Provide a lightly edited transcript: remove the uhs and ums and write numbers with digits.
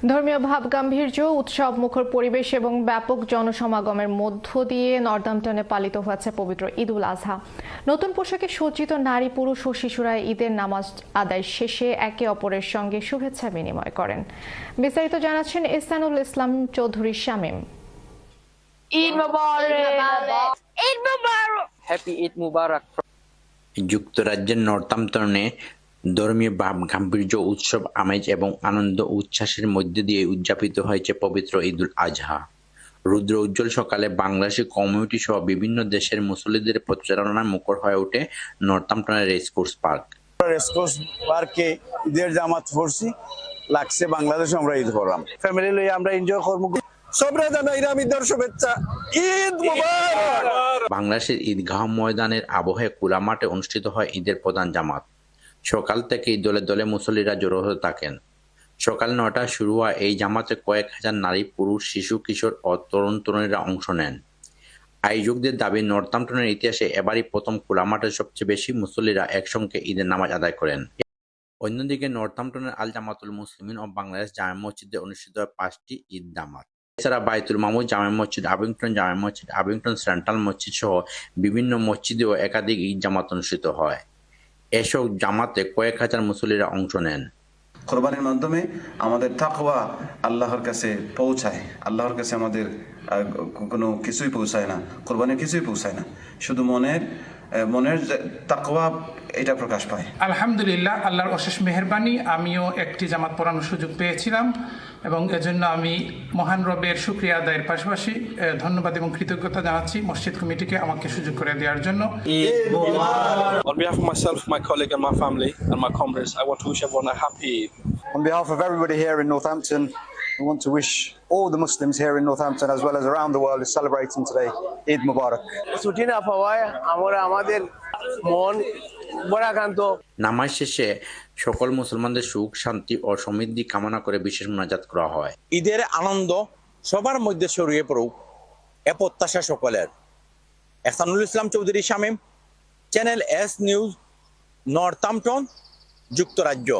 ধর্মীয় ভাবগাম্ভীর্য, উৎসব মুখর পরিবেশ এবং ব্যাপক জনসমাগমের মধ্য দিয়ে নর্দাম্পটনে পালিত হয়েছে পবিত্র ঈদ উল আজহা। নতুন পোশাকে সজ্জিত নারী, পুরুষ ও শিশুরা ঈদের নামাজ আদায় শেষে একে অপরের সঙ্গে শুভেচ্ছা বিনিময় করেন। বিস্তারিত জানাচ্ছেন ইহসানুল ইসলাম চৌধুরী শামীম। ঈদ মুবারক, ঈদ মুবারক, হ্যাপি ঈদ মুবারক। যুক্তরাজ্যের নর্দাম্পটনে ধর্মীয় ভাব-গাম্ভীর্য, উৎসব আমেজ এবং আনন্দ উচ্ছ্বাসের মধ্য দিয়ে উদযাপিত হয়েছে পবিত্র ঈদ উল আজহা। রুদ্র উজ্জ্বল সকালে বাংলাদেশি কমিউনিটি সহ বিভিন্ন দেশের মুসল্লিদের প্রচারণায় মুখর হয়ে ওঠে নর্দাম্পটনের রেসকোর্স পার্ক। রেসকোর্স পার্কে ঈদের জামাত পড়ছি, লাগছে বাংলাদেশে আমরা ঈদ করলাম, ফ্যামিলি লইয়া আমরা এনজয় করবো। সবরে জানাই ঈদের শুভেচ্ছা, ঈদ মুবারক। বাংলাদেশের ঈদগাহ ময়দানের আবহে খোলা মাঠে অনুষ্ঠিত হয় ঈদের প্রধান জামাত। সকাল থেকেই দলে দলে মুসল্লিরা জড়ো হতে থাকেন। সকাল 9টায় শুরু হওয়া এই জামাতে কয়েক হাজার নারী, পুরুষ, শিশু, কিশোর ও তরুণ তরুণীরা অংশ নেন। আয়োজকদের দাবি, নর্দাম্পটনের ইতিহাসে এবারই প্রথম খোলা মাঠে সবচেয়ে বেশি মুসল্লিরা একসঙ্গে ঈদের নামাজ আদায় করেন। অন্যদিকে নর্দাম্পটনের আল জামাতুল মুসলিমিন ও বাংলাদেশ জামে মসজিদে অনুষ্ঠিত হয় 5টি ঈদ জামাত। এছাড়া বাইতুল মামুর জামে মসজিদ, আবিংটন জামে মসজিদ, আবিংটন সেন্ট্রাল মসজিদ সহ বিভিন্ন মসজিদেও একাধিক ঈদ জামাত অনুষ্ঠিত হয়। এসব জামাতে কয়েক হাজার মুসল্লিরা অংশ নেন। কোরবানির মাধ্যমে আমাদের তাকওয়া আল্লাহর কাছে পৌঁছায়। আল্লাহর কাছে আমাদের কোনো কিছুই পৌঁছায় না, কোরবানির কিছুই পৌঁছায় না, শুধু মনের তাকওয়া এটা প্রকাশ পায়। আলহামদুলিল্লাহ, আল্লাহর অশেষ মেহেরবানি, আমিও একটি জামাত পড়ানোর সুযোগ পেয়েছিলাম এবং এজন্য আমি মহান রবের শুকরিয়া আদায়ের পাশাপাশি ধন্যবাদ এবং কৃতজ্ঞতা জানাচ্ছি মসজিদ কমিটিকে আমাকে সুযোগ করে দেওয়ার জন্য। On behalf of myself, my colleague and my family and my comrades, I want to wish everyone a happy Eid. On behalf of everybody here in Northampton, we want to wish all the Muslims here in Northampton as well as around the world who are celebrating today, Eid Mubarak. ছুটি না পাওয়ায় আমরা আমাদের মন বরাকান্ত। নামাজ শেষে সকল মুসলমানদের সুখ, শান্তি ও সমৃদ্ধি কামনা করে বিশেষ মোনাজাত করা হয়। ঈদের আনন্দ সবার মধ্যে ছড়িয়ে পড়ুক এ প্রত্যাশা সকলের। Ihsanul Islam Chowdhury Shamim, channel S news, Northampton, যুক্তরাজ্য।